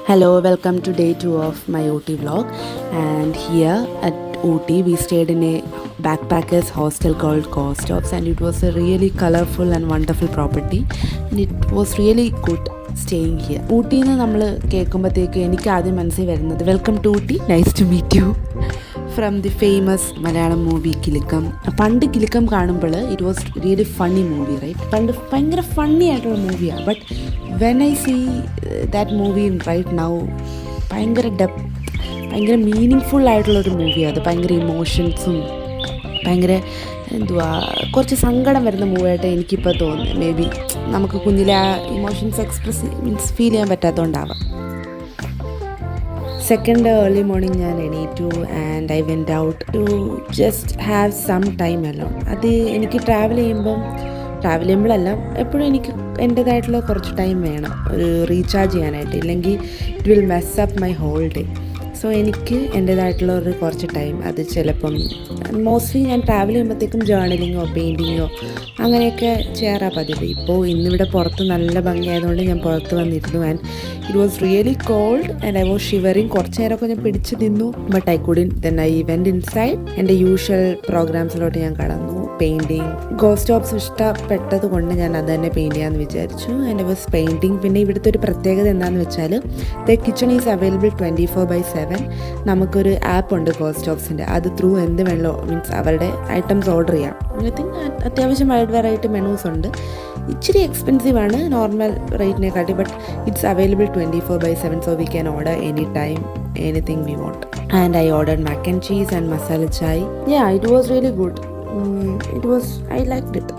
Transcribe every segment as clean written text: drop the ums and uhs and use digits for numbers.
Hello, welcome to day 2 of my Ooty vlog. And here at Ooty, we stayed in a backpackers hostel called Stops, and it was a really colorful and wonderful property. And it was really good staying here. Ooty എന്ന് നമ്മൾ കേൾക്കുമ്പോഴത്തേക്ക് എനിക്ക് ആദ്യം മനസ്സിൽ വരുന്നത് welcome to Ooty, nice to meet you from the famous Malayalam movie Kilukkam. പണ്ട് കിലുക്കം കാണുമ്പോൾ it was really funny movie, right? പണ്ട് ഭയങ്കര ഫണ്ണി ആയിട്ടുള്ള മൂവിയാണ്. But when I see that movie right now, ഭയങ്കര ഭയങ്കര മീനിങ് ഫുൾ ആയിട്ടുള്ളൊരു മൂവിയാണ് അത്. ഭയങ്കര ഇമോഷൻസും ഭയങ്കര കുറച്ച് സങ്കടം വരുന്ന മൂവിയായിട്ട് എനിക്കിപ്പോൾ തോന്നുന്നു. മേ ബി നമുക്ക് കുഞ്ഞിലെ ആ ഇമോഷൻസ് ഫീൽ ചെയ്യാൻ പറ്റാത്തതുകൊണ്ടാവാം. സെക്കൻഡ് ഏർലി മോർണിംഗ് ഞാൻ എണീറ്റു and I went out to just have some time alone. അത് എനിക്ക് ട്രാവൽ ചെയ്യുമ്പോഴല്ല, എപ്പോഴും എനിക്ക് എൻ്റേതായിട്ടുള്ള കുറച്ച് ടൈം വേണം ഒരു റീചാർജ് ചെയ്യാനായിട്ട്, ഇല്ലെങ്കിൽ it will mess up my whole day. So എനിക്ക് എൻ്റേതായിട്ടുള്ള ഒരു കുറച്ച് ടൈം, അത് ചിലപ്പം മോസ്റ്റ്ലി ഞാൻ ട്രാവൽ ചെയ്യുമ്പോഴത്തേക്കും ജേർണലിങ്ങോ പെയിൻറ്റിങ്ങോ അങ്ങനെയൊക്കെ ചെയ്യാറാണ് പതിവ്. ഇപ്പോൾ ഇന്നിവിടെ പുറത്ത് നല്ല ഭംഗിയായതുകൊണ്ട് ഞാൻ പുറത്ത് വന്നിരുന്നു and it was really cold and I was shivering. കുറച്ച് നേരമൊക്കെ ഞാൻ പിടിച്ച് നിന്നു, but I couldn't. Then I went inside. എൻ്റെ യൂഷ്വൽ പ്രോഗ്രാംസിലോട്ട് ഞാൻ കടന്നു. പെയിൻറ്റിങ്, സ്റ്റോപ്സ് ഇഷ്ടപ്പെട്ടത് കൊണ്ട് ഞാൻ അത് തന്നെ പെയിൻറ്റ് ചെയ്യാമെന്ന് വിചാരിച്ചു. And I was painting. പിന്നെ ഇവിടുത്തെ ഒരു പ്രത്യേകത എന്താണെന്ന് വെച്ചാൽ ദ കിച്ചൺ ഈസ് അവൈലബിൾ 24/7. നമുക്കൊരു ആപ്പ് ഉണ്ട് സ്റ്റോപ്സിൻ്റെ, അത് ത്രൂ എന്ത് വേണമല്ലോ, മീൻസ് അവരുടെ ഐറ്റംസ് ഓർഡർ ചെയ്യാം. ഐ തിങ്ക് അത്യാവശ്യം വൈഡ് വെറൈറ്റി മെനൂസ് ഉണ്ട്. ഇച്ചിരി എക്സ്പെൻസീവ് ആണ് നോർമൽ റേറ്റിനെക്കാട്ടി, but it's available 24/7. So we can order any time anything we want. And I order mac and cheese and masala chai. It was really good. I liked it.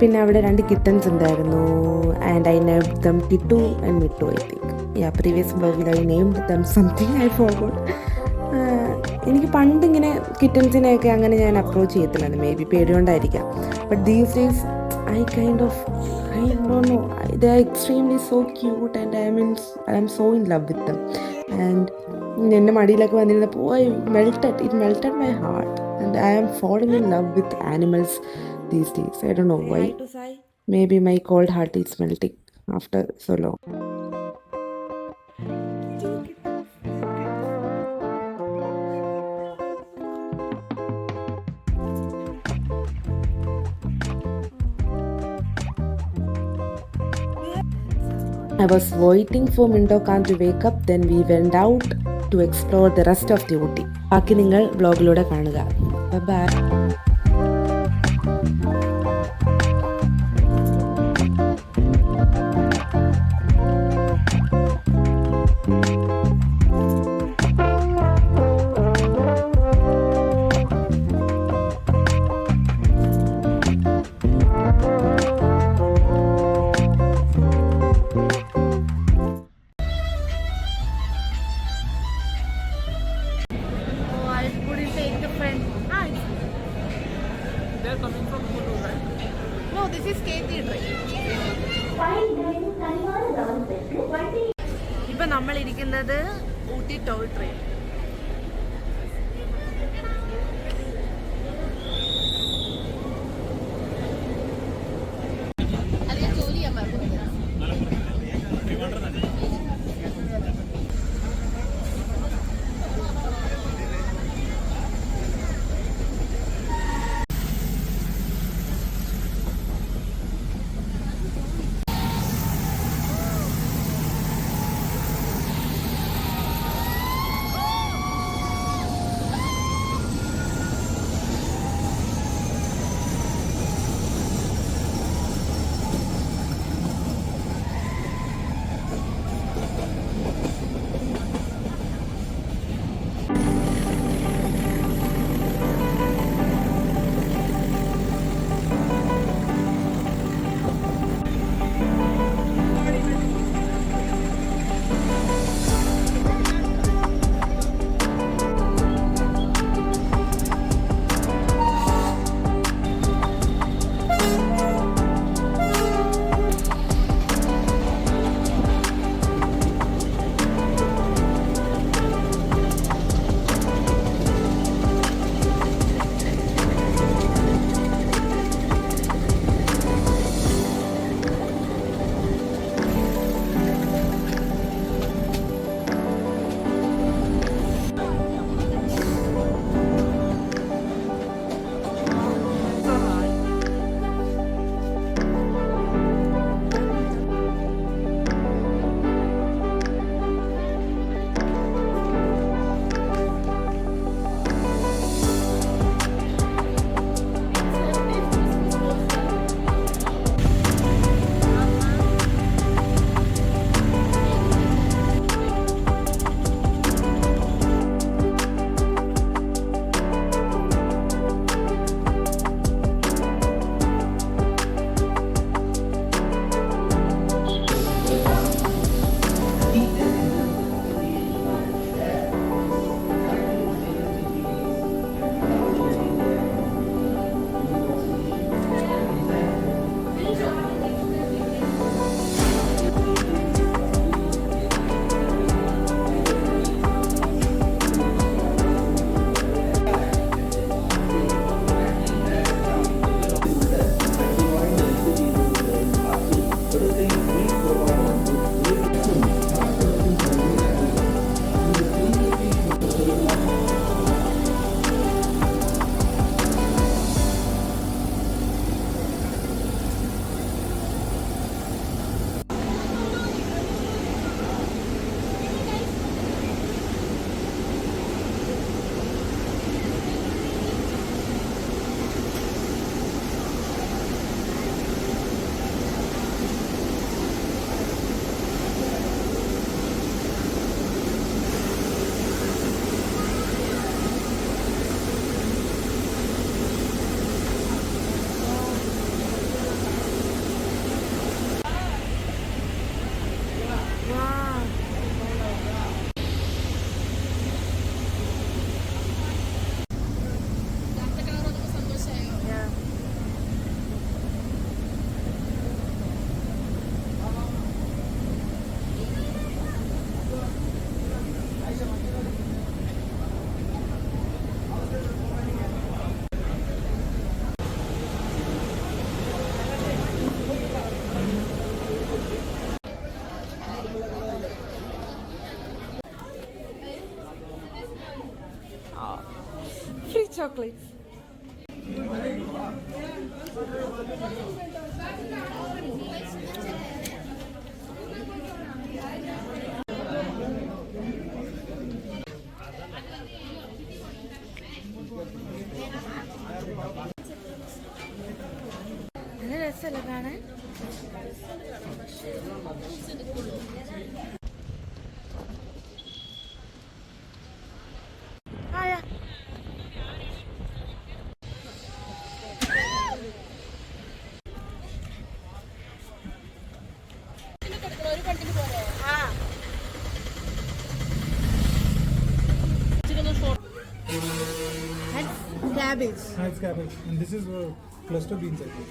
പിന്നെ അവിടെ 2 kittens ഉണ്ടായിരുന്നു and I named them Tittu and Mittu. I think previous വ്ലോഗിൽ I named them something, I forgot. എനിക്ക് പണ്ടിങ്ങനെ കിറ്റൻസിനെയൊക്കെ അങ്ങനെ ഞാൻ approach ചെയ്യത്തില്ലായിരുന്നു, മേ ബി പേടികൊണ്ടായിരിക്കാം. But these days I don't know, they are extremely so cute and I am so in love with them. And എൻ്റെ മടിയിലൊക്കെ വന്നിരുന്നപ്പോൾ it melted my heart and I am falling in love with animals these days. I don't know why. Maybe my cold heart is melting after so long. I was waiting for Mindo Khan to wake up, then we went out to explore the rest of the Ooty. ബാക്കി നിങ്ങൾ വ്ലോഗിലൂടെ കാണുക. By. ഇപ്പൊ നമ്മൾ ഇരിക്കുന്നത് Ooty toy train. chocolates. നല്ല രസമല്ലേ കാണാൻ? Cabbage. It's cabbage. And this is cluster beans, I think.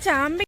ചാമ്പ